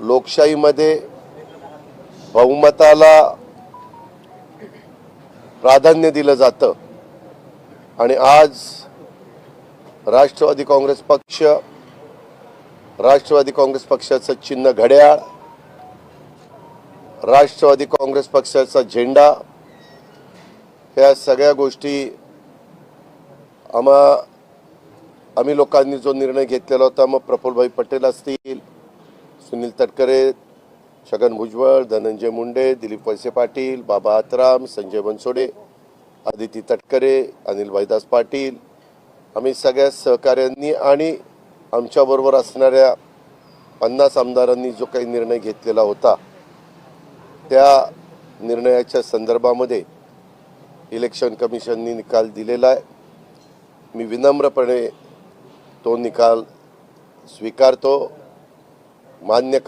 लोकशाहीमध्ये बहुमताला प्राधान्य दिलं जातं आणि आज राष्ट्रवादी काँग्रेस पक्षाचं चिन्ह घड्याळ, राष्ट्रवादी काँग्रेस पक्षाचा झेंडा, या सगळ्या गोष्टी आम्ही लोकांनी जो निर्णय घेतलेला होता, मग प्रफुल्लभाई पटेल असतील, सुनील तटकरे, छगन भुजबळ, धनंजय मुंडे, दिलीप वळसे पाटील, बाबा आत्राम, संजय बनसोडे, आदिती तटकरे, अनिल भाईदास पाटील, आम्ही सगळ्या सहकाऱ्यांनी आणि आमच्याबरोबर असणाऱ्या 50 आमदारांनी जो काही निर्णय घेतलेला होता, त्या निर्णयाच्या संदर्भामध्ये इलेक्शन कमिशननी निकाल दिलेला आहे. मी विनम्रपणे तो निकाल स्वीकारतो, मान्य